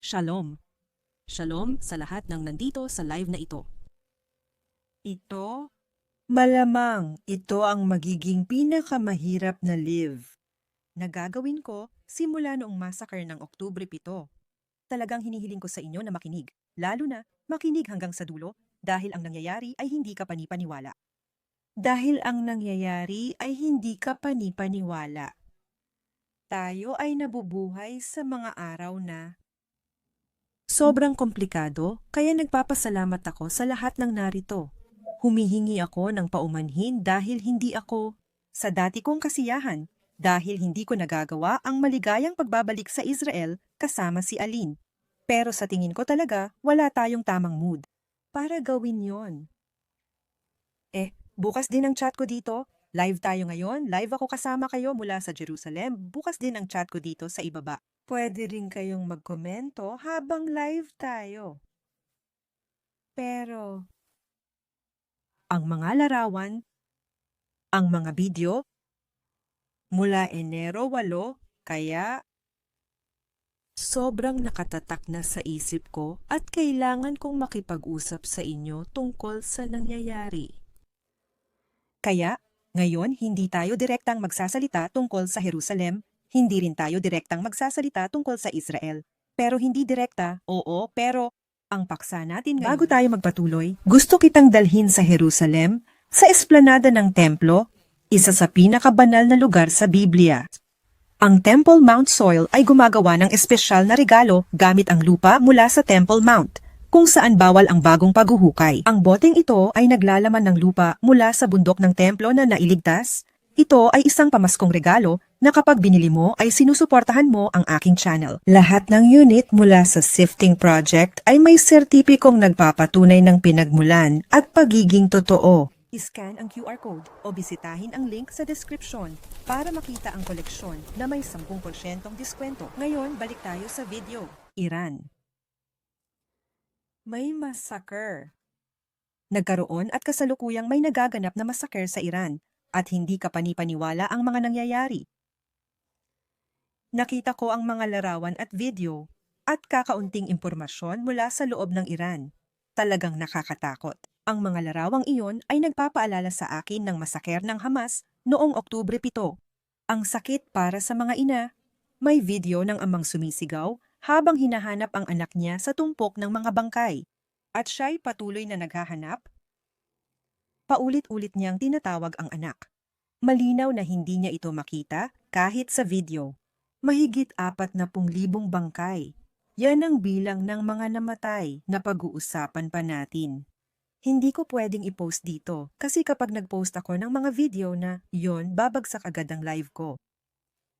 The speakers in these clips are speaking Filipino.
Shalom. Shalom sa lahat ng nandito sa live na ito. Ito? Malamang ito ang magiging pinakamahirap na live na gagawin ko simula noong massacre ng Oktubre 7. Talagang hinihiling ko sa inyo na makinig, lalo na makinig hanggang sa dulo dahil ang nangyayari ay hindi ka panipaniwala. Dahil ang nangyayari ay hindi ka panipaniwala. Tayo ay nabubuhay sa mga araw na sobrang komplikado, kaya nagpapasalamat ako sa lahat ng narito. Humihingi ako ng paumanhin dahil hindi ako sa dati kong kasiyahan, dahil hindi ko nagagawa ang maligayang pagbabalik sa Israel kasama si Aline. Pero sa tingin ko talaga, wala tayong tamang mood para gawin yon. Bukas din ang chat ko dito. Live tayo ngayon. Live ako kasama kayo mula sa Jerusalem. Bukas din ang chat ko dito sa ibaba. Pwede rin kayong magkomento habang live tayo. Pero ang mga larawan, ang mga video, mula Enero 8, kaya sobrang nakatatak na sa isip ko at kailangan kong makipag-usap sa inyo tungkol sa nangyayari. Kaya, ngayon hindi tayo direktang magsasalita tungkol sa Jerusalem, hindi rin tayo direktang magsasalita tungkol sa Israel. Pero hindi direkta, oo, pero ang paksa natin ngayon. Bago tayo magpatuloy, gusto kitang dalhin sa Jerusalem, sa esplanada ng templo, isa sa pinakabanal na lugar sa Biblia. Ang Temple Mount Soil ay gumagawa ng espesyal na regalo gamit ang lupa mula sa Temple Mount, kung saan bawal ang bagong paghuhukay. Ang boteng ito ay naglalaman ng lupa mula sa bundok ng templo na nailigtas. Ito ay isang pamaskong regalo na kapag binili mo ay sinusuportahan mo ang aking channel. Lahat ng unit mula sa Sifting Project ay may sertipikong nagpapatunay ng pinagmulan at pagiging totoo. I-scan ang QR code o bisitahin ang link sa description para makita ang koleksyon na may 10% diskwento. Ngayon, balik tayo sa video. Iran. May massacre. Nagkaroon at kasalukuyang may nagaganap na massacre sa Iran at hindi kapanipaniwala ang mga nangyayari. Nakita ko ang mga larawan at video at kakaunting impormasyon mula sa loob ng Iran. Talagang nakakatakot. Ang mga larawang iyon ay nagpapaalala sa akin ng masaker ng Hamas noong Oktubre 7. Ang sakit para sa mga ina. May video ng amang sumisigaw habang hinahanap ang anak niya sa tumpok ng mga bangkay. At siya'y patuloy na naghahanap. Paulit-ulit niyang tinatawag ang anak. Malinaw na hindi niya ito makita kahit sa video. Mahigit 40,000 bangkay. Yan ang bilang ng mga namatay na pag-uusapan pa natin. Hindi ko pwedeng i-post dito kasi kapag nag-post ako ng mga video na yon, babagsak agad ang live ko.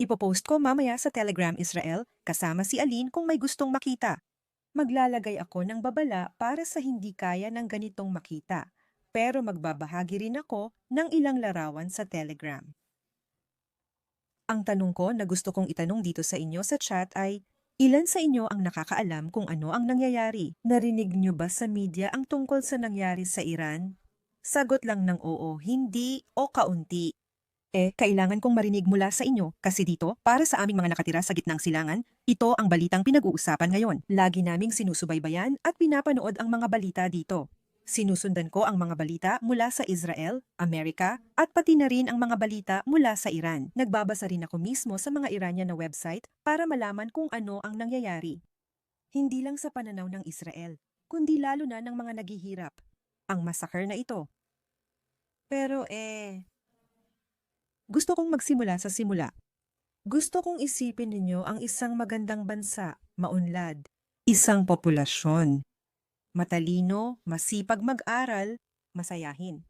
Ipopost ko mamaya sa Telegram Israel kasama si Aline kung may gustong makita. Maglalagay ako ng babala para sa hindi kaya ng ganitong makita, pero magbabahagi rin ako ng ilang larawan sa Telegram. Ang tanong ko na gusto kong itanong dito sa inyo sa chat ay, ilan sa inyo ang nakakaalam kung ano ang nangyayari? Narinig niyo ba sa media ang tungkol sa nangyari sa Iran? Sagot lang ng oo, hindi o kaunti. Kailangan kong marinig mula sa inyo kasi dito, para sa aming mga nakatira sa gitnang silangan, ito ang balitang pinag-uusapan ngayon. Lagi naming sinusubaybayan at pinapanood ang mga balita dito. Sinusundan ko ang mga balita mula sa Israel, Amerika, at pati na rin ang mga balita mula sa Iran. Nagbabasa rin ako mismo sa mga Iranian na website para malaman kung ano ang nangyayari. Hindi lang sa pananaw ng Israel, kundi lalo na ng mga naghihirap. Ang massacre na ito. Pero gusto kong magsimula sa simula. Gusto kong isipin ninyo ang isang magandang bansa, maunlad, isang populasyon. Matalino, masipag mag-aral, masayahin.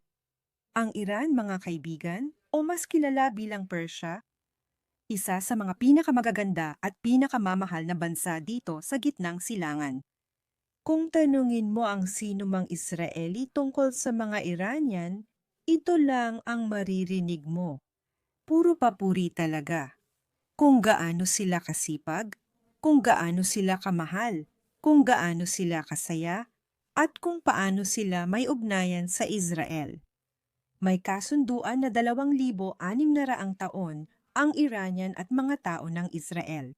Ang Iran, mga kaibigan, o mas kilala bilang Persia, isa sa mga pinakamagaganda at pinakamamahal na bansa dito sa gitnang silangan. Kung tanungin mo ang sino mang Israeli tungkol sa mga Iranian, ito lang ang maririnig mo. Puro papuri talaga. Kung gaano sila kasipag, kung gaano sila kamahal, kung gaano sila kasaya, at kung paano sila may ugnayan sa Israel. May kasunduan na 2,600 taon ang Iranian at mga tao ng Israel.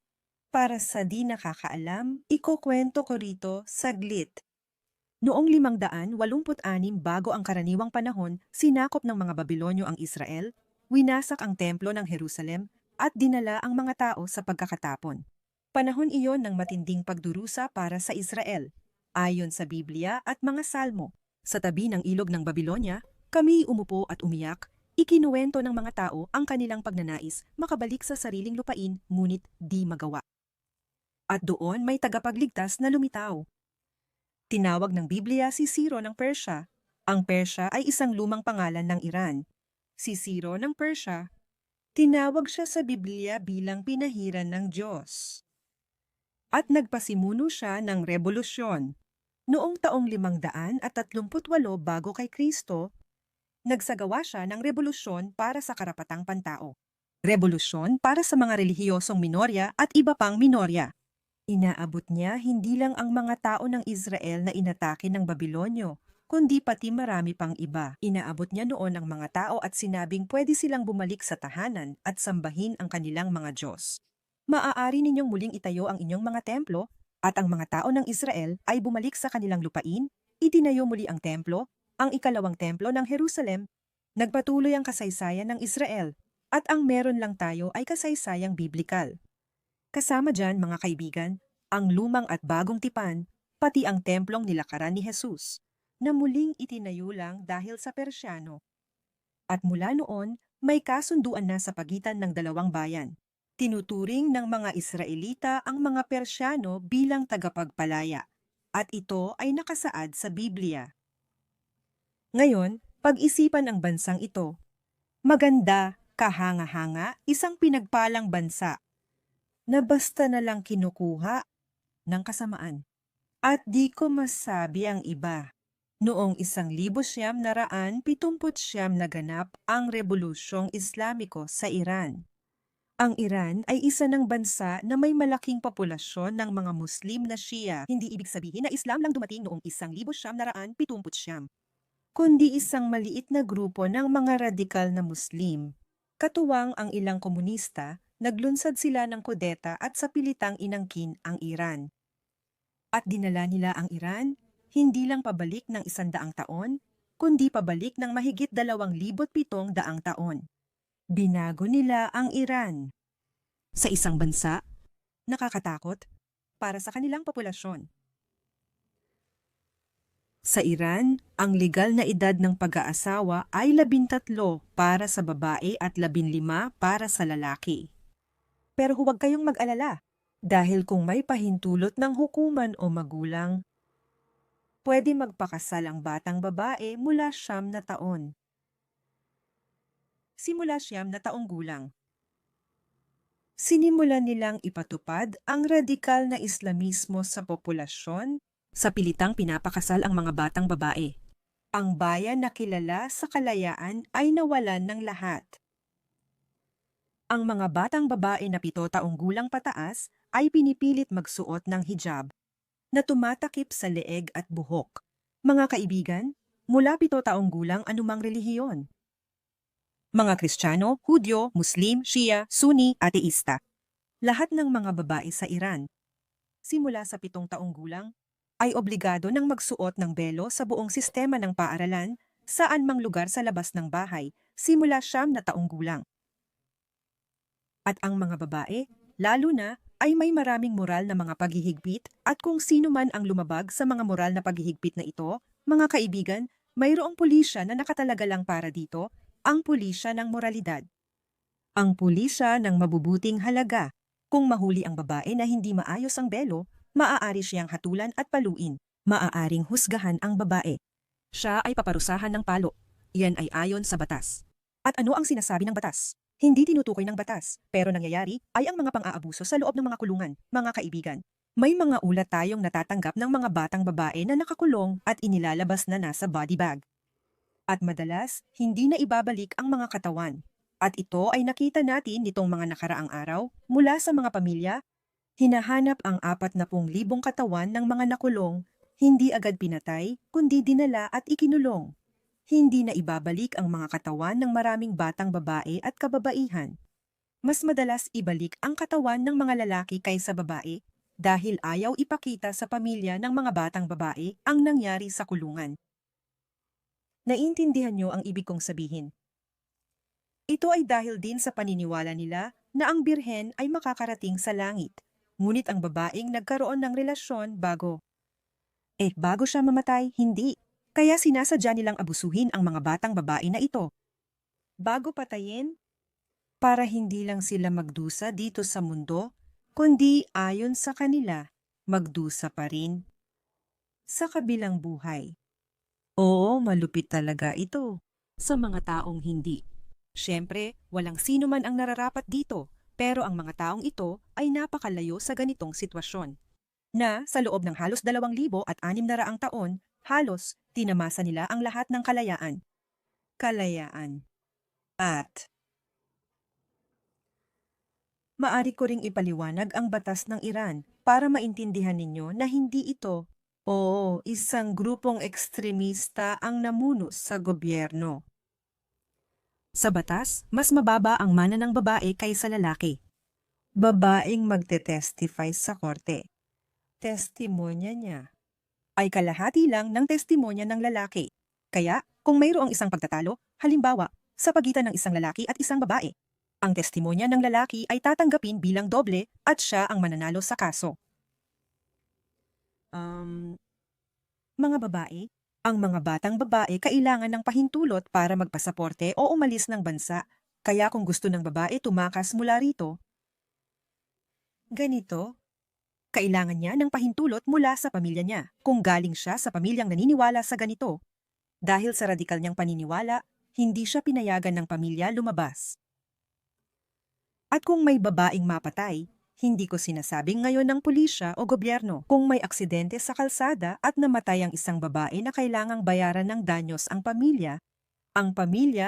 Para sa di nakakaalam, ikukwento ko rito saglit. Noong 586 bago ang karaniwang panahon, sinakop ng mga Babilonyo ang Israel, winasak ang templo ng Jerusalem, at dinala ang mga tao sa pagkakatapon. Panahon iyon ng matinding pagdurusa para sa Israel. Ayon sa Biblia at mga Salmo, sa tabi ng ilog ng Babilonya, kami umupo at umiyak, ikinuwento ng mga tao ang kanilang pagnanais makabalik sa sariling lupain ngunit di magawa. At doon may tagapagligtas na lumitaw. Tinawag ng Biblia si Ciro ng Persya. Ang Persya ay isang lumang pangalan ng Iran. Si Ciro ng Persya, tinawag siya sa Biblia bilang pinahiran ng Diyos. At nagpasimuno siya ng revolusyon. Noong taong 538 bago kay Kristo, nagsagawa siya ng revolusyon para sa karapatang pantao. Revolusyon para sa mga relihiyosong minorya at iba pang minorya. Inaabot niya hindi lang ang mga tao ng Israel na inatake ng Babilonyo, kundi pati marami pang iba. Inaabot niya noon ang mga tao at sinabing pwede silang bumalik sa tahanan at sambahin ang kanilang mga Diyos. Maaari ninyong muling itayo ang inyong mga templo at ang mga tao ng Israel ay bumalik sa kanilang lupain, itinayo muli ang templo, ang ikalawang templo ng Jerusalem, nagpatuloy ang kasaysayan ng Israel, at ang meron lang tayo ay kasaysayang biblikal. Kasama dyan, mga kaibigan, ang lumang at bagong tipan, pati ang templong nilakaran ni Jesus, na muling itinayo lang dahil sa Persyano. At mula noon, may kasunduan na sa pagitan ng dalawang bayan. Tinuturing ng mga Israelita ang mga Persyano bilang tagapagpalaya, at ito ay nakasaad sa Biblia. Ngayon, pag-isipan ang bansang ito. Maganda, kahanga-hanga, isang pinagpalang bansa, na basta na lang kinukuha ng kasamaan. At di ko masabi ang iba. Noong 1979 naganap ang Rebolusyong Islamiko sa Iran. Ang Iran ay isa ng bansa na may malaking populasyon ng mga Muslim na Shia. Hindi ibig sabihin na Islam lang dumating noong 1979, kundi isang maliit na grupo ng mga radikal na Muslim. Katuwang ang ilang komunista, naglunsad sila ng kudeta at sa pilitang inangkin ang Iran. At dinala nila ang Iran, hindi lang pabalik ng 100 taon, kundi pabalik ng mahigit 2,700 taon. Binago nila ang Iran. Sa isang bansa, nakakatakot para sa kanilang populasyon. Sa Iran, ang legal na edad ng pag-aasawa ay 13 para sa babae at 15 para sa lalaki. Pero huwag kayong mag-alala, dahil kung may pahintulot ng hukuman o magulang, pwede magpakasal ang batang babae mula 9 na taon. Simula 9 na taong gulang. Sinimulan nilang ipatupad ang radikal na Islamismo sa populasyon, sa pilitang pinapakasal ang mga batang babae. Ang bayan na kilala sa kalayaan ay nawalan ng lahat. Ang mga batang babae na 7 taong gulang pataas ay pinipilit magsuot ng hijab na tumatakip sa leeg at buhok. Mga kaibigan, mula 7 taong gulang anumang relihiyon. Mga Kristiyano, Hudyo, Muslim, Shia, Sunni, ateista. Lahat ng mga babae sa Iran, simula sa 7 taong gulang, ay obligado ng magsuot ng belo sa buong sistema ng paaralan saan mang lugar sa labas ng bahay, simula 9 na taong gulang. At ang mga babae, lalo na, ay may maraming moral na mga paghihigpit at kung sino man ang lumabag sa mga moral na paghihigpit na ito, mga kaibigan, mayroong pulisya na nakatalaga lang para dito, ang pulisya ng moralidad. Ang pulisya ng mabubuting halaga. Kung mahuli ang babae na hindi maayos ang belo, maaari siyang hatulan at paluin. Maaaring husgahan ang babae. Siya ay paparusahan ng palo. Iyan ay ayon sa batas. At ano ang sinasabi ng batas? Hindi tinutukoy ng batas, pero nangyayari ay ang mga pang-aabuso sa loob ng mga kulungan, mga kaibigan. May mga ulat tayong natatanggap ng mga batang babae na nakakulong at inilalabas na nasa body bag. At madalas, hindi na ibabalik ang mga katawan. At ito ay nakita natin nitong mga nakaraang araw mula sa mga pamilya. Hinahanap ang 40,000 katawan ng mga nakulong, hindi agad pinatay, kundi dinala at ikinulong. Hindi na ibabalik ang mga katawan ng maraming batang babae at kababaihan. Mas madalas ibalik ang katawan ng mga lalaki kaysa babae dahil ayaw ipakita sa pamilya ng mga batang babae ang nangyari sa kulungan. Naiintindihan niyo ang ibig kong sabihin. Ito ay dahil din sa paniniwala nila na ang birhen ay makakarating sa langit, ngunit ang babaeng nagkaroon ng relasyon bago siya mamatay, hindi. Kaya sinasadya nilang abusuhin ang mga batang babae na ito. Bago patayin, para hindi lang sila magdusa dito sa mundo, kundi ayon sa kanila, magdusa pa rin sa kabilang buhay. Oo, malupit talaga ito. Sa mga taong hindi. Siyempre, walang sino man ang nararapat dito, pero ang mga taong ito ay napakalayo sa ganitong sitwasyon. Na sa loob ng halos 2,600 taon, halos tinamasa nila ang lahat ng kalayaan. At maari ko ring ipaliwanag ang batas ng Iran para maintindihan ninyo na hindi ito, isang grupong ekstremista ang namuno sa gobyerno. Sa batas, mas mababa ang mana ng babae kaysa lalaki. Babaeng magte-testify sa korte. Testimonya niya ay kalahati lang ng testimonya ng lalaki. Kaya, kung mayroong isang pagtatalo, halimbawa, sa pagitan ng isang lalaki at isang babae, ang testimonya ng lalaki ay tatanggapin bilang doble at siya ang mananalo sa kaso. Mga babae, ang mga batang babae kailangan ng pahintulot para magpasaporte o umalis ng bansa. Kaya kung gusto ng babae tumakas mula rito, ganito, kailangan niya ng pahintulot mula sa pamilya niya kung galing siya sa pamilyang naniniwala sa ganito. Dahil sa radikal niyang paniniwala, hindi siya pinayagan ng pamilya lumabas. At kung may babaeng mapatay, hindi ko sinasabing ngayon ng pulisya o gobyerno. Kung may aksidente sa kalsada at namatay ang isang babae na kailangang bayaran ng danyos ang pamilya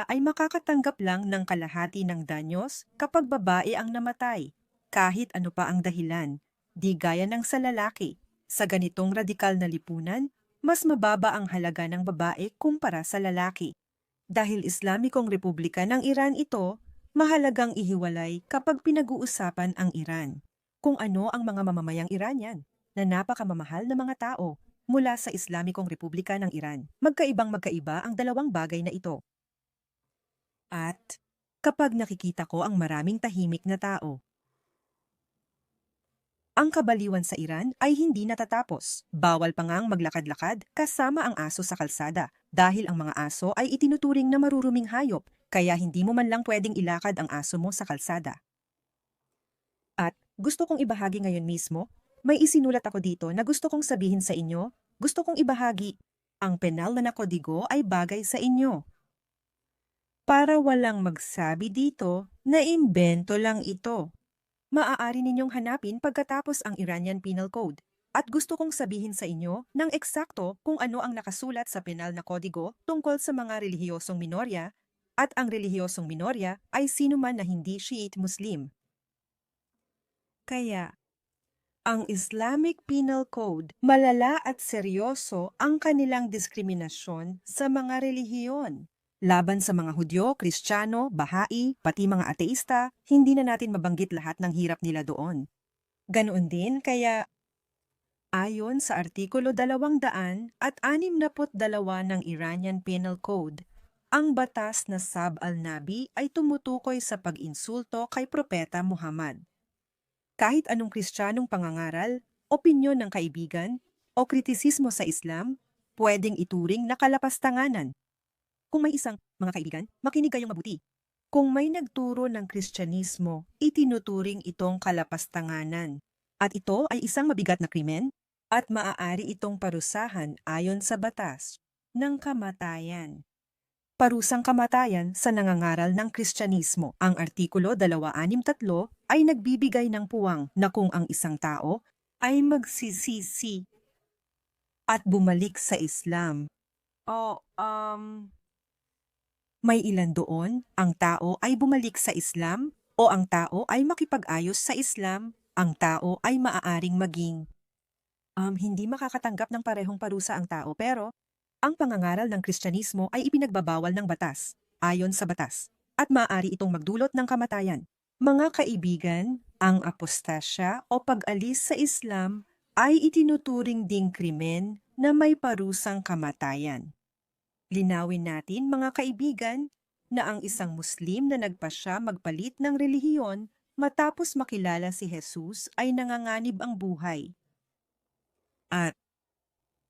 ay makakatanggap lang ng kalahati ng danyos kapag babae ang namatay, kahit ano pa ang dahilan. Di gaya ng sa lalaki. Sa ganitong radikal na lipunan, mas mababa ang halaga ng babae kumpara sa lalaki. Dahil Islamikong Republika ng Iran ito, mahalagang ihiwalay kapag pinag-uusapan ang Iran. Kung ano ang mga mamamayang Iranian na napakamamahal na mga tao mula sa Islamikong Republika ng Iran. Magkaibang-magkaiba ang dalawang bagay na ito. At kapag nakikita ko ang maraming tahimik na tao, ang kabaliwan sa Iran ay hindi natatapos. Bawal pa ngang maglakad-lakad kasama ang aso sa kalsada dahil ang mga aso ay itinuturing na maruruming hayop kaya hindi mo man lang pwedeng ilakad ang aso mo sa kalsada. At gusto kong ibahagi ngayon mismo, may isinulat ako dito na gusto kong sabihin sa inyo, gusto kong ibahagi. Ang penal na kodigo ay bagay sa inyo. Para walang magsabi dito na imbento lang ito. Maaari ninyong hanapin pagkatapos ang Iranian Penal Code. At gusto kong sabihin sa inyo ng eksakto kung ano ang nakasulat sa penal na kodigo tungkol sa mga relihiyosong minorya, at ang relihiyosong minorya ay sino man na hindi Shiite Muslim. Kaya, ang Islamic Penal Code, malala at seryoso ang kanilang diskriminasyon sa mga relihiyon. Laban sa mga Hudyo, Kristiyano, Bahai, pati mga ateista, hindi na natin mabanggit lahat ng hirap nila doon. Ganoon din kaya, ayon sa Artikulo 262 ng Iranian Penal Code, ang batas na Sab al-Nabi ay tumutukoy sa pag-insulto kay Propeta Muhammad. Kahit anong Kristiyanong pangangaral, opinyon ng kaibigan, o kritisismo sa Islam, pwedeng ituring na kalapastanganan. Kung may isang, mga kaibigan, makinig kayong mabuti. Kung may nagturo ng Kristyanismo, itinuturing itong kalapastanganan. At ito ay isang mabigat na krimen, at maaari itong parusahan ayon sa batas ng kamatayan. Parusang kamatayan sa nangangaral ng Kristyanismo. Ang Artikulo 263 ay nagbibigay ng puwang na kung ang isang tao ay magsisisi at bumalik sa Islam. May ilan doon, ang tao ay bumalik sa Islam o ang tao ay makipag-ayos sa Islam, ang tao ay maaaring maging hindi makakatanggap ng parehong parusa ang tao pero ang pangangaral ng Kristyanismo ay ipinagbabawal ng batas, ayon sa batas, at maaari itong magdulot ng kamatayan. Mga kaibigan, ang apostasya o pag-alis sa Islam ay itinuturing ding krimen na may parusang kamatayan. Linawin natin mga kaibigan na ang isang Muslim na nagpasya magpalit ng relihiyon matapos makilala si Jesus ay nanganganib ang buhay. At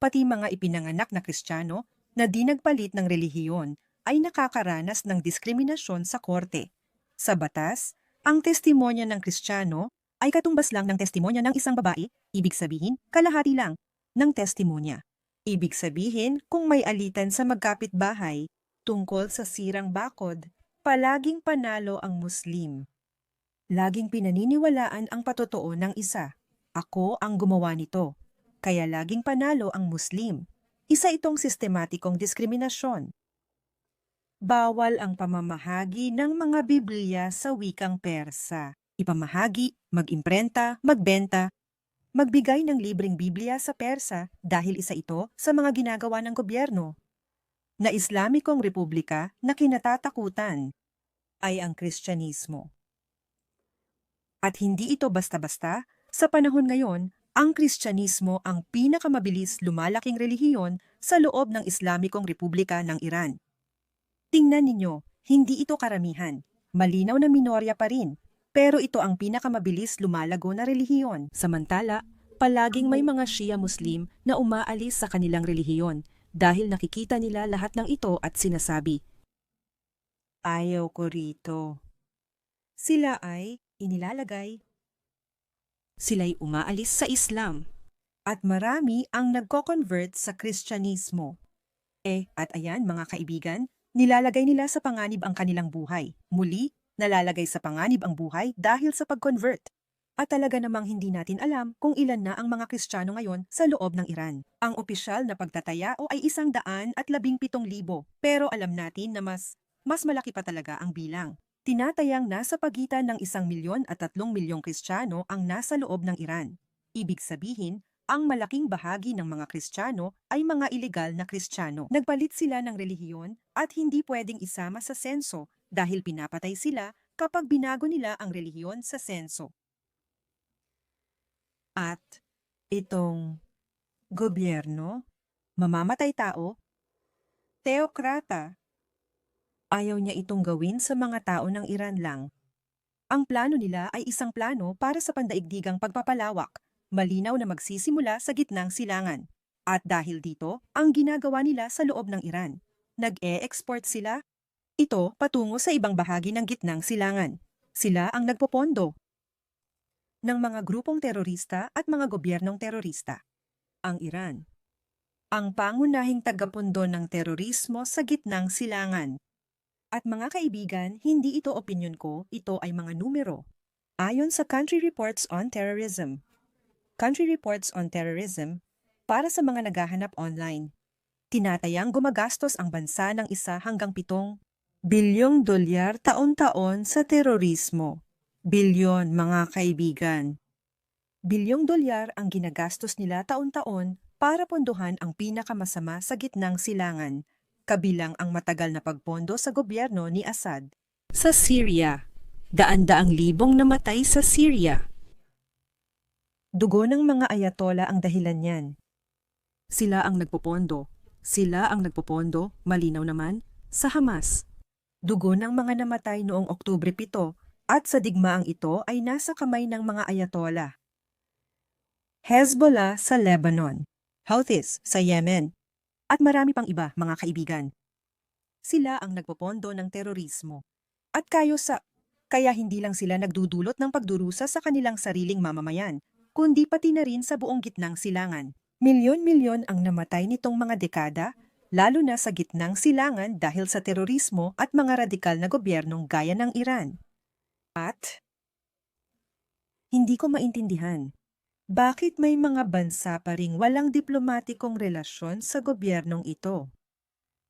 pati mga ipinanganak na Kristiyano na di nagpalit ng relihiyon ay nakakaranas ng diskriminasyon sa korte. Sa batas, ang testimonya ng Kristiyano ay katumbas lang ng testimonya ng isang babae, ibig sabihin, kalahati lang ng testimonya. Ibig sabihin, kung may alitan sa magkapitbahay tungkol sa sirang bakod, palaging panalo ang Muslim. Laging pinaniniwalaan ang patotoo ng isa. Ako ang gumawa nito. Kaya laging panalo ang Muslim. Isa itong sistematikong diskriminasyon. Bawal ang pamamahagi ng mga Biblia sa wikang Persa. Ipamahagi, mag-imprenta, magbenta, magbigay ng libreng Biblia sa Persa dahil isa ito sa mga ginagawa ng gobyerno. Na Islamikong Republika na kinatatakutan ay ang Kristyanismo. At hindi ito basta-basta, sa panahon ngayon, ang Kristyanismo ang pinakamabilis lumalaking relihiyon sa loob ng Islamikong Republika ng Iran. Tingnan ninyo, hindi ito karamihan. Malinaw na minorya pa rin. Pero ito ang pinakamabilis lumalago na relihiyon. Samantala, palaging may mga Shia Muslim na umaalis sa kanilang relihiyon dahil nakikita nila lahat ng ito at sinasabi, Ayaw ko rito. Sila ay inilalagay. sila'y umaalis sa Islam. At marami ang nagko-convert sa Kristyanismo. At ayan mga kaibigan, nilalagay nila sa panganib ang kanilang buhay. Muli, nalalagay sa panganib ang buhay dahil sa pag-convert. At talaga namang hindi natin alam kung ilan na ang mga Kristiyano ngayon sa loob ng Iran. Ang opisyal na pagtataya ay 117,000, pero alam natin na mas malaki pa talaga ang bilang. Tinatayang nasa pagitan ng 1,000,000 at 3,000,000 Kristiyano ang nasa loob ng Iran. Ibig sabihin, ang malaking bahagi ng mga Kristiyano ay mga ilegal na Kristiyano. Nagpalit sila ng relihiyon at hindi pwedeng isama sa senso dahil pinapatay sila kapag binago nila ang relihiyon sa senso. At itong gobyerno, mamamatay tao, teokrata, ayaw niya itong gawin sa mga tao ng Iran lang. Ang plano nila ay isang plano para sa pandaigdigang pagpapalawak, malinaw na magsisimula sa gitnang silangan. At dahil dito, ang ginagawa nila sa loob ng Iran, nag-e-export sila ito patungo sa ibang bahagi ng gitnang silangan. Sila ang nagpopondo ng mga grupong terorista at mga gobyernong terorista. Ang Iran, ang pangunahing tagapundo ng terorismo sa gitnang silangan. At mga kaibigan, hindi ito opinyon ko, ito ay mga numero. Ayon sa Country Reports on Terrorism. Country Reports on Terrorism, para sa mga naghahanap online, tinatayang gumagastos ang bansa ng 1 hanggang 7 bilyong dolyar taon-taon sa terorismo. Bilyon, mga kaibigan. Bilyong dolyar ang ginagastos nila taon-taon para pondohan ang pinakamasama sa gitnang silangan, kabilang ang matagal na pagpondo sa gobyerno ni Assad. Sa Syria, daan-daang libong namatay sa Syria. Dugo ng mga ayatola ang dahilan niyan. Sila ang nagpopondo. Malinaw naman, sa Hamas. Dugo ng mga namatay noong Oktubre 7 at sa digmaang ito ay nasa kamay ng mga ayatola. Hezbollah sa Lebanon, Houthis sa Yemen, at marami pang iba, mga kaibigan. Sila ang nagpopondo ng terorismo. At kaya hindi lang sila nagdudulot ng pagdurusa sa kanilang sariling mamamayan, kundi pati na rin sa buong gitnang silangan. Milyon-milyon ang namatay nitong mga dekada, lalo na sa gitnang silangan dahil sa terorismo at mga radikal na gobyernong gaya ng Iran. At hindi ko maintindihan, bakit may mga bansa pa ring walang diplomatikong relasyon sa gobyernong ito?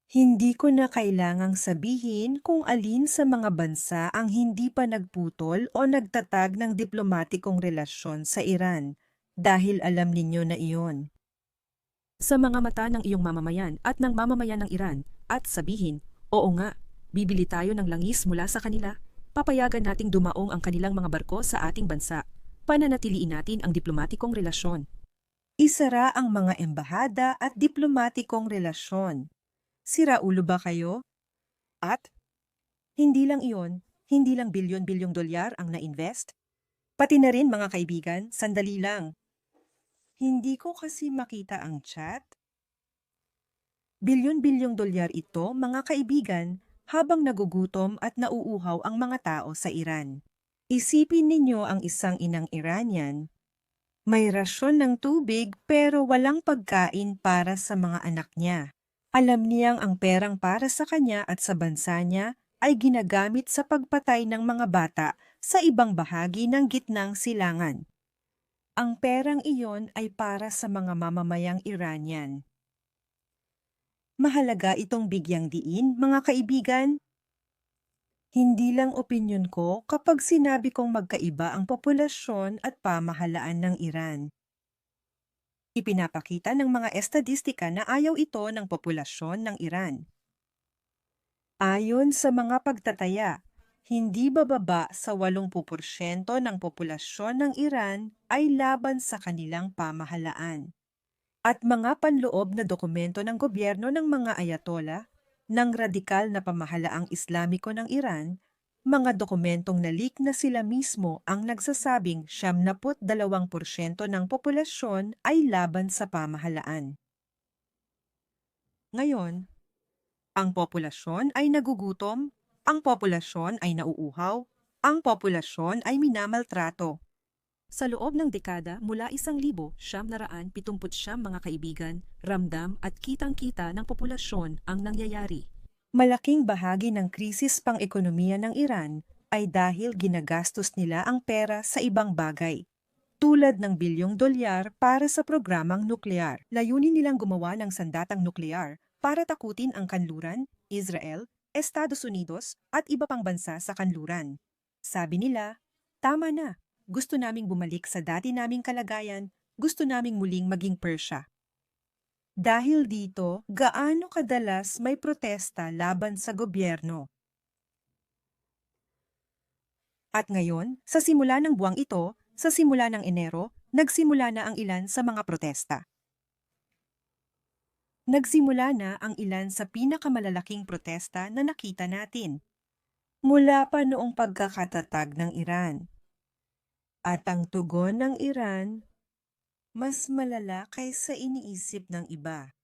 Hindi ko na kailangang sabihin kung alin sa mga bansa ang hindi pa nagputol o nagtatag ng diplomatikong relasyon sa Iran, dahil alam ninyo na iyon. Sa mga mata ng iyong mamamayan at ng mamamayan ng Iran, at sabihin, oo nga, bibili tayo ng langis mula sa kanila. papayagan nating dumaong ang kanilang mga barko sa ating bansa. Pananatiliin natin ang diplomatikong relasyon. Isara ang mga embahada at diplomatikong relasyon. Sira ulo ba kayo? At hindi lang iyon, hindi lang bilyon-bilyong dolyar ang na-invest. Pati na rin mga kaibigan, sandali lang. Hindi ko kasi makita ang chat. Bilyon-bilyong dolyar ito, mga kaibigan, habang nagugutom at nauuhaw ang mga tao sa Iran. Isipin ninyo ang isang inang Iranian. May rasyon ng tubig pero walang pagkain para sa mga anak niya. Alam niyang ang perang para sa kanya at sa bansa niya ay ginagamit sa pagpatay ng mga bata sa ibang bahagi ng gitnang silangan. Ang perang iyon ay para sa mga mamamayang Iranian. Mahalaga itong bigyang diin, mga kaibigan. Hindi lang opinyon ko kapag sinabi kong magkaiba ang populasyon at pamahalaan ng Iran. Ipinapakita ng mga estadistika na ayaw ito ng populasyon ng Iran. Ayon sa mga pagtataya, hindi bababa sa 80% ng populasyon ng Iran ay laban sa kanilang pamahalaan. At mga panloob na dokumento ng gobyerno ng mga ayatollah ng radikal na pamahalaang Islamiko ng Iran, mga dokumentong na-leak na sila mismo ang nagsasabing 72% ng populasyon ay laban sa pamahalaan. Ngayon, ang populasyon ay nagugutom, ang populasyon ay nauuhaw, ang populasyon ay minamaltrato. Sa loob ng dekada mula 1,979 mga kaibigan, ramdam at kitang-kita ng populasyon ang nangyayari. Malaking bahagi ng krisis pang-ekonomiya ng Iran ay dahil ginagastos nila ang pera sa ibang bagay, tulad ng bilyong dolyar para sa programang nuklear. Layunin nilang gumawa ng sandatang nuklear para takutin ang kanluran, Israel, Estados Unidos at iba pang bansa sa kanluran. Sabi nila, tama na, gusto naming bumalik sa dati naming kalagayan, gusto naming muling maging Persya. Dahil dito, gaano kadalas may protesta laban sa gobyerno? At ngayon, sa simula ng buwang ito, sa simula ng Enero, nagsimula na ang ilan sa mga protesta. Nagsimula na ang ilan sa pinakamalalaking protesta na nakita natin, mula pa noong pagkakatatag ng Iran. At ang tugon ng Iran, mas malala kaysa iniisip ng iba.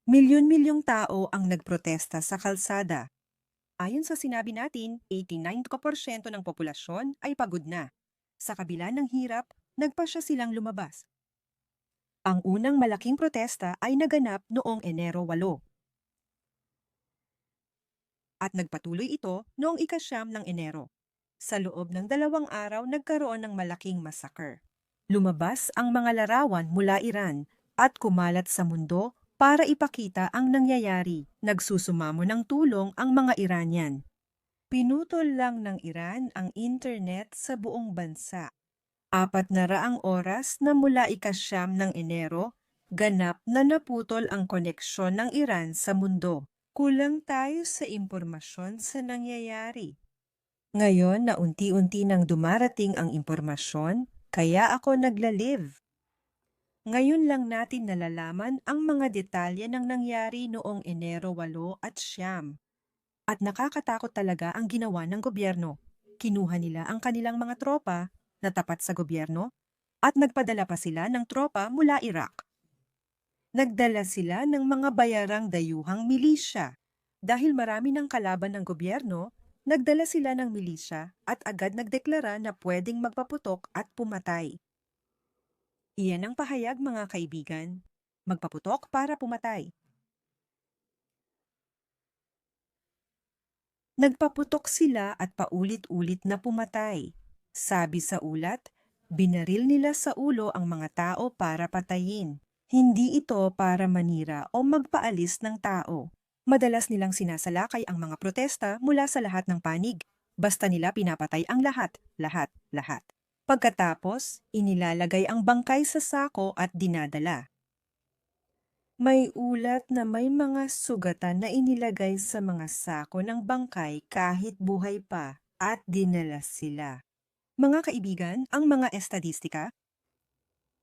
Milyon-milyong tao ang nagprotesta sa kalsada. Ayon sa sinabi natin, 89% ng populasyon ay pagod na. Sa kabila ng hirap, nagpasya silang lumabas. Ang unang malaking protesta ay naganap noong Enero 8. At nagpatuloy ito noong ika-9 ng Enero. Sa loob ng 2 araw nagkaroon ng malaking massacre. Lumabas ang mga larawan mula Iran at kumalat sa mundo para ipakita ang nangyayari. Nagsusumamo ng tulong ang mga Iranian. Pinutol lang ng Iran ang internet sa buong bansa. 400 oras na mula ika-9 ng Enero, ganap na naputol ang koneksyon ng Iran sa mundo. Kulang tayo sa impormasyon sa nangyayari. Ngayon na unti-unti nang dumarating ang impormasyon, kaya ako nagla-live. Ngayon lang natin nalalaman ang mga detalye ng nangyari noong Enero 8 at 9. At nakakatakot talaga ang ginawa ng gobyerno. Kinuha nila ang kanilang mga tropa na tapat sa gobyerno at nagpadala pa sila ng tropa mula Iraq. Nagdala sila ng mga bayarang dayuhang milisya. Dahil marami ng kalaban ng gobyerno, nagdala sila ng milisya at agad nagdeklara na pwedeng magpaputok at pumatay. Iyan ang pahayag, mga kaibigan. Magpaputok para pumatay. Nagpaputok sila at paulit-ulit na pumatay. Sabi sa ulat, binaril nila sa ulo ang mga tao para patayin. Hindi ito para manira o magpaalis ng tao. Madalas nilang sinasalakay ang mga protesta mula sa lahat ng panig. Basta nila pinapatay ang lahat. Pagkatapos, inilalagay ang bangkay sa sako at dinadala. May ulat na may mga sugatan na inilagay sa mga sako ng bangkay kahit buhay pa at dinala sila. Mga kaibigan, ang mga estadistika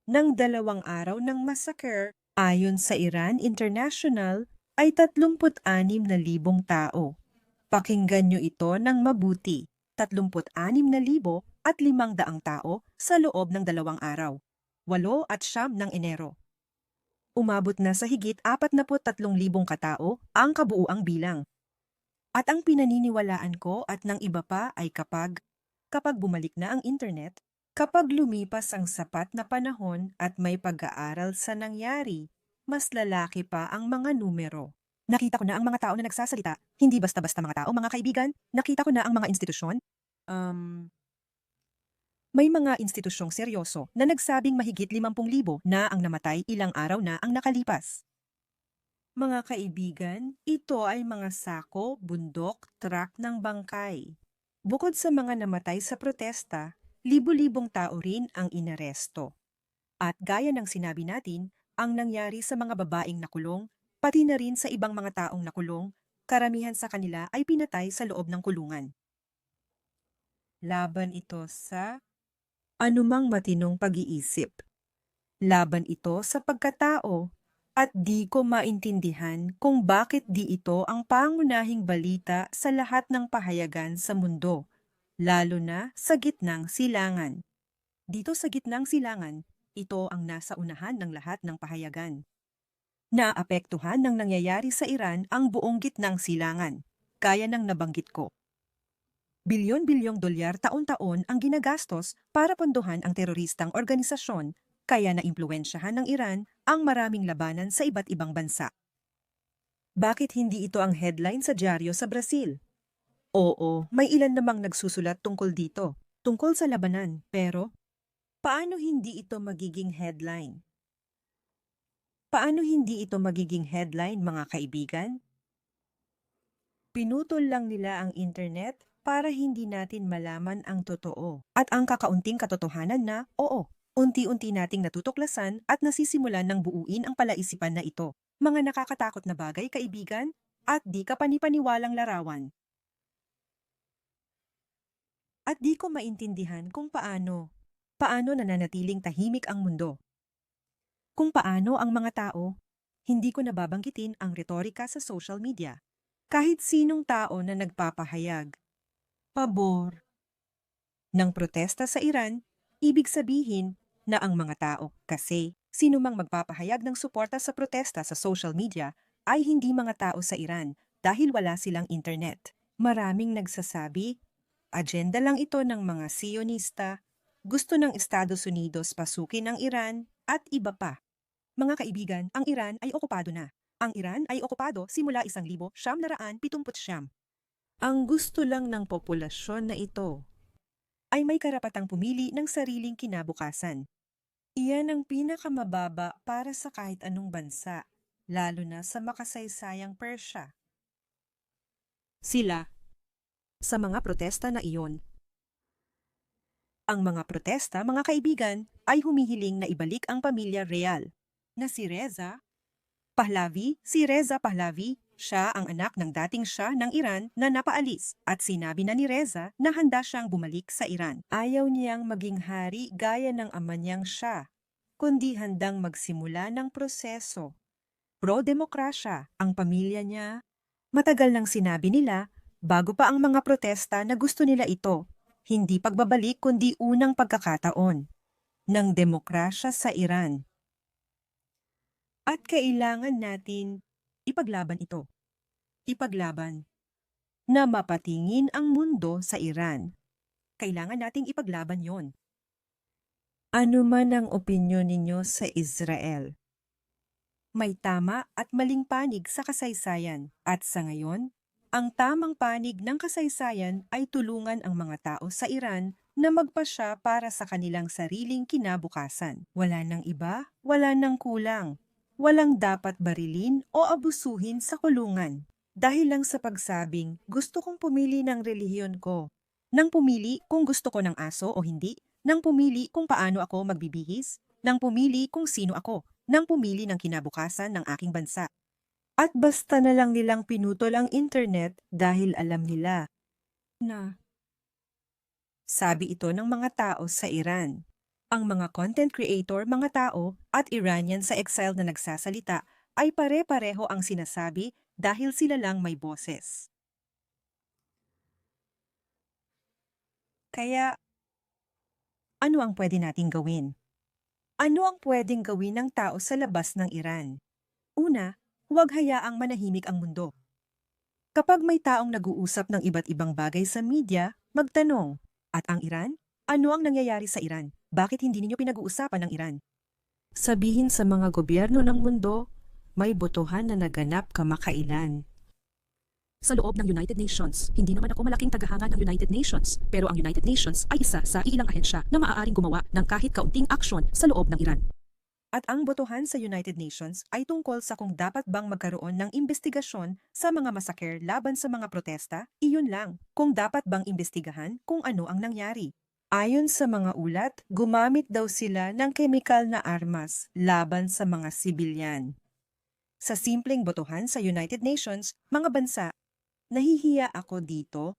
ng 2 araw ng massacre ayon sa Iran International ay 36,000 tao. Pakinggan nyo ito ng mabuti, 36,500 tao sa loob ng 2 araw, 8 at 9 ng Enero. Umabot na sa higit 43,000 katao ang kabuuang bilang. At ang pinaniniwalaan ko at ng iba pa ay kapag bumalik na ang internet, kapag lumipas ang sapat na panahon at may pag-aaral sa nangyari, mas lalaki pa ang mga numero. Nakita ko na ang mga tao na nagsasalita, hindi basta-basta mga tao, mga kaibigan. Nakita ko na ang mga institusyon. May mga institusyong seryoso na nagsabing mahigit 50,000 na ang namatay, ilang araw na ang nakalipas. Mga kaibigan, ito ay mga sako, bundok, truck ng bangkay. Bukod sa mga namatay sa protesta, libu-libong tao rin ang inaresto. At gaya ng sinabi natin, ang nangyari sa mga babaeng nakulong, pati na rin sa ibang mga taong nakulong, karamihan sa kanila ay pinatay sa loob ng kulungan. Laban ito sa anumang matinong pag-iisip. Laban ito sa pagkatao at di ko maintindihan kung bakit di ito ang pangunahing balita sa lahat ng pahayagan sa mundo, lalo na sa gitnang silangan. Dito sa gitnang silangan, ito ang nasa unahan ng lahat ng pahayagan. Naapektuhan ng nangyayari sa Iran ang buong gitnang silangan, gaya ng nabanggit ko. Bilyon-bilyong dolyar taon-taon ang ginagastos para pondohan ang teroristang organisasyon, kaya naimpluwensyahan ng Iran ang maraming labanan sa iba't ibang bansa. Bakit hindi ito ang headline sa dyaryo sa Brazil? Oo, may ilan namang nagsusulat tungkol dito, tungkol sa labanan, pero paano hindi ito magiging headline? Paano hindi ito magiging headline, mga kaibigan? Pinutol lang nila ang internet para hindi natin malaman ang totoo. At ang kakaunting katotohanan na, oo, unti-unti nating natutuklasan at nasisimulan ng buuin ang palaisipan na ito. Mga nakakatakot na bagay, kaibigan, at di ka panipaniwalang larawan. At di ko maintindihan kung paano nananatiling tahimik ang mundo. Kung paano ang mga tao, hindi ko nababanggitin ang retorika sa social media. Kahit sinong tao na nagpapahayag pabor ng protesta sa Iran, ibig sabihin na ang mga tao, kasi sino mang magpapahayag ng suporta sa protesta sa social media ay hindi mga tao sa Iran dahil wala silang internet. Maraming nagsasabi, agenda lang ito ng mga Sionista, gusto ng Estados Unidos pasukin ang Iran at iba pa. Mga kaibigan, ang Iran ay okupado na. Ang Iran ay okupado simula 1979. Ang gusto lang ng populasyon na ito ay may karapatang pumili ng sariling kinabukasan. Iyan ang pinakamababa para sa kahit anong bansa, lalo na sa makasaysayang Persya. Sila, sa mga protesta na iyon. Ang mga protesta, mga kaibigan, ay humihiling na ibalik ang pamilya real, na si Reza Pahlavi, siya ang anak ng dating Shah ng Iran na napaalis at sinabi na ni Reza na handa siyang bumalik sa Iran. Ayaw niyang maging hari gaya ng ama niyang Shah, kundi handang magsimula ng proseso. Pro-demokrasya ang pamilya niya. Matagal nang sinabi nila, bago pa ang mga protesta na gusto nila ito, hindi pagbabalik kundi unang pagkakataon ng demokrasya sa Iran. At kailangan natin ipaglaban ito. Ipaglaban na mapatingin ang mundo sa Iran. Kailangan nating ipaglaban yon. Ano man ang opinyon ninyo sa Israel, may tama at maling panig sa kasaysayan. At sa ngayon, ang tamang panig ng kasaysayan ay tulungan ang mga tao sa Iran na magpasya para sa kanilang sariling kinabukasan. Wala nang iba, wala nang kulang. Walang dapat barilin o abusuhin sa kulungan. Dahil lang sa pagsabing, gusto kong pumili ng relihiyon ko. Nang pumili kung gusto ko ng aso o hindi. Nang pumili kung paano ako magbibihis. Nang pumili kung sino ako. Nang pumili ng kinabukasan ng aking bansa. At basta na lang nilang pinutol ang internet dahil alam nila na Sabi ito ng mga tao sa Iran. Ang mga content creator, mga tao, at Iranian sa exile na nagsasalita ay pare-pareho ang sinasabi dahil sila lang may boses. Kaya, ano ang pwede nating gawin? Ano ang pwedeng gawin ng tao sa labas ng Iran? Una, huwag hayaang manahimik ang mundo. Kapag may taong nag-uusap ng iba't ibang bagay sa media, magtanong, at ang Iran? Ano ang nangyayari sa Iran? Bakit hindi ninyo pinag-uusapan ang Iran? Sabihin sa mga gobyerno ng mundo, may botohan na naganap kamakailan. Sa loob ng United Nations, hindi naman ako malaking tagahanga ng United Nations, pero ang United Nations ay isa sa ilang ahensya na maaaring gumawa ng kahit kaunting aksyon sa loob ng Iran. At ang botohan sa United Nations ay tungkol sa kung dapat bang magkaroon ng investigasyon sa mga masaker laban sa mga protesta, iyon lang, kung dapat bang imbestigahan kung ano ang nangyari. Ayon sa mga ulat, gumamit daw sila ng kemikal na armas laban sa mga sibilyan. Sa simpleng botohan sa United Nations, mga bansa, nahihiya ako dito,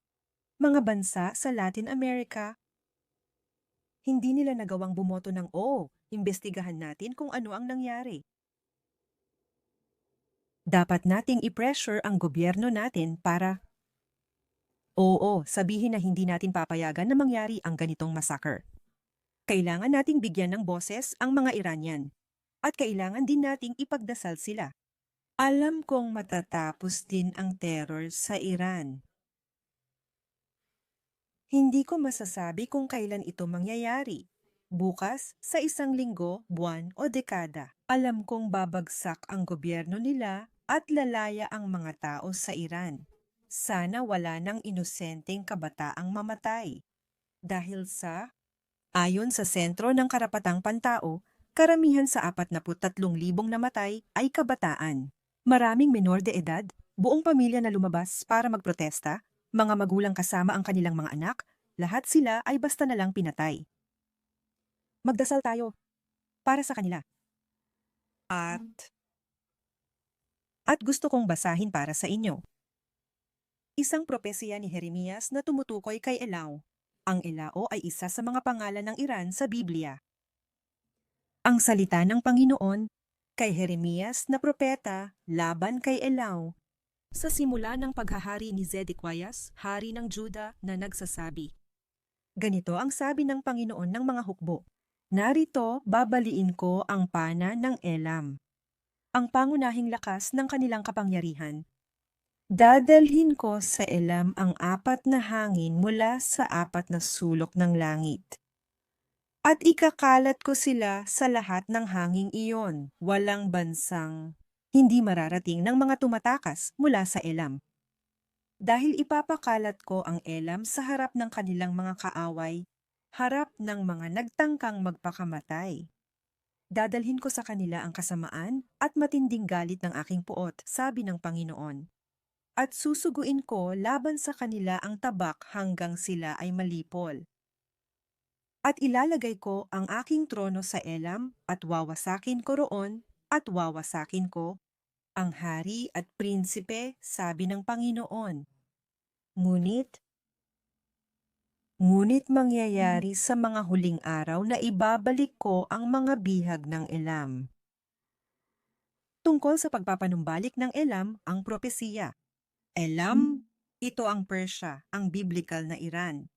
mga bansa sa Latin America, hindi nila nagawang bumoto ng imbestigahan natin kung ano ang nangyari. Dapat nating i-pressure ang gobyerno natin para sabihin na hindi natin papayagan na mangyari ang ganitong massacre. Kailangan nating bigyan ng boses ang mga Iranian. At kailangan din nating ipagdasal sila. Alam kong matatapos din ang terror sa Iran. Hindi ko masasabi kung kailan ito mangyayari. Bukas, sa isang linggo, buwan o dekada. Alam kong babagsak ang gobyerno nila at lalaya ang mga tao sa Iran. Sana wala ng inosenteng kabataang mamatay. Dahil ayon sa Sentro ng Karapatang Pantao, karamihan sa 43,000 namatay ay kabataan. Maraming menor de edad, buong pamilya na lumabas para magprotesta, mga magulang kasama ang kanilang mga anak, lahat sila ay basta na lang pinatay. Magdasal tayo para sa kanila. At gusto kong basahin para sa inyo. Isang propesiya ni Jeremias na tumutukoy kay Elaw. Ang Elao ay isa sa mga pangalan ng Iran sa Biblia. Ang salita ng Panginoon kay Jeremias na propeta laban kay Elaw. Sa simula ng paghahari ni Zedekias, hari ng Juda na nagsasabi, Ganito ang sabi ng Panginoon ng mga hukbo. Narito, babaliin ko ang pana ng Elam, ang pangunahing lakas ng kanilang kapangyarihan. Dadalhin ko sa Elam ang 4 na hangin mula sa 4 na sulok ng langit. At ikakalat ko sila sa lahat ng hanging iyon, walang bansang hindi mararating ng mga tumatakas mula sa Elam. Dahil ipapakalat ko ang Elam sa harap ng kanilang mga kaaway, harap ng mga nagtangkang magpakamatay. Dadalhin ko sa kanila ang kasamaan at matinding galit ng aking puot, sabi ng Panginoon. At susuguin ko laban sa kanila ang tabak hanggang sila ay malipol. At ilalagay ko ang aking trono sa Elam at wawasakin ko roon at wawasakin ko ang hari at prinsipe, sabi ng Panginoon. Ngunit mangyayari sa mga huling araw na ibabalik ko ang mga bihag ng Elam. Tungkol sa pagpapanumbalik ng Elam ang propesiya. Elam, ito ang Persya, ang biblical na Iran.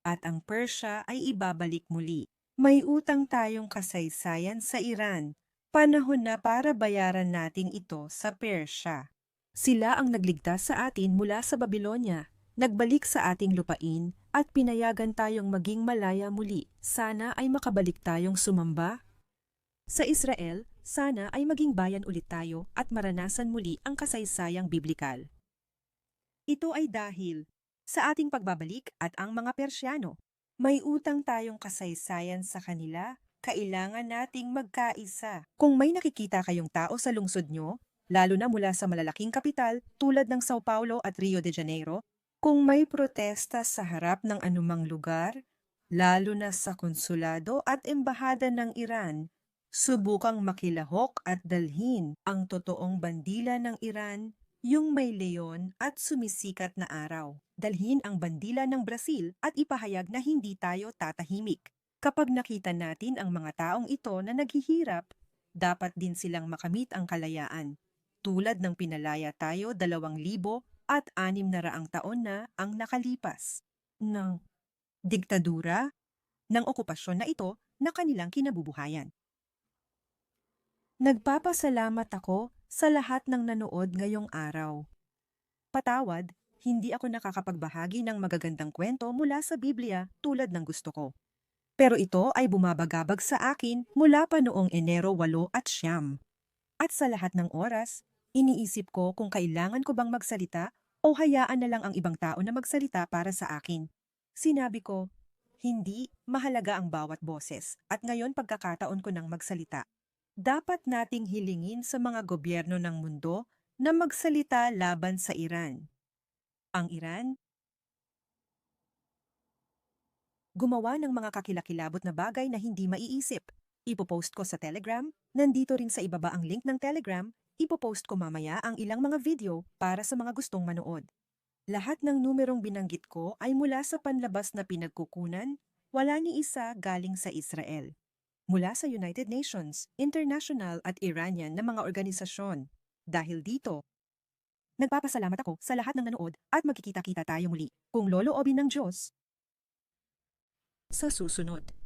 At ang Persya ay ibabalik muli. May utang tayong kasaysayan sa Iran. Panahon na para bayaran natin ito sa Persya. sila ang nagligtas sa atin mula sa Babylonia, nagbalik sa ating lupain at pinayagan tayong maging malaya muli. Sana ay makabalik tayong sumamba sa Israel, sana ay maging bayan ulit tayo at maranasan muli ang kasaysayang biblikal. Ito ay dahil sa ating pagbabalik at ang mga Persyano. May utang tayong kasaysayan sa kanila, kailangan nating magkaisa. Kung may nakikita kayong tao sa lungsod nyo, lalo na mula sa malalaking kapital tulad ng Sao Paulo at Rio de Janeiro, kung may protesta sa harap ng anumang lugar, lalo na sa konsulado at embahada ng Iran, subukang makilahok at dalhin ang totoong bandila ng Iran Yung may leon at sumisikat na araw. Dalhin ang bandila ng Brazil at ipahayag na hindi tayo tatahimik. Kapag nakita natin ang mga taong ito na naghihirap, dapat din silang makamit ang kalayaan. Tulad ng pinalaya tayo 2,600 taon na ang nakalipas ng diktadura ng okupasyon na ito na kanilang kinabubuhayan. Nagpapasalamat ako sa lahat ng nanood ngayong araw. Patawad, hindi ako nakakapagbahagi ng magagandang kwento mula sa Biblia tulad ng gusto ko. Pero ito ay bumabagabag sa akin mula pa noong Enero 8 at 9. At sa lahat ng oras, iniisip ko kung kailangan ko bang magsalita o hayaan na lang ang ibang tao na magsalita para sa akin. Sinabi ko, hindi, mahalaga ang bawat boses at ngayon pagkakataon ko nang magsalita. Dapat nating hilingin sa mga gobyerno ng mundo na magsalita laban sa Iran. Ang Iran, gumawa ng mga kakilakilabot na bagay na hindi maiisip. Ipopost ko sa Telegram, nandito rin sa ibaba ang link ng Telegram, ipopost ko mamaya ang ilang mga video para sa mga gustong manood. Lahat ng numerong binanggit ko ay mula sa panlabas na pinagkukunan, wala ni isa galing sa Israel. Mula sa United Nations, international at Iranian na mga organisasyon. Dahil dito, nagpapasalamat ako sa lahat ng nanood at magkikita-kita tayo muli kung loloobin ng Diyos. Sa susunod.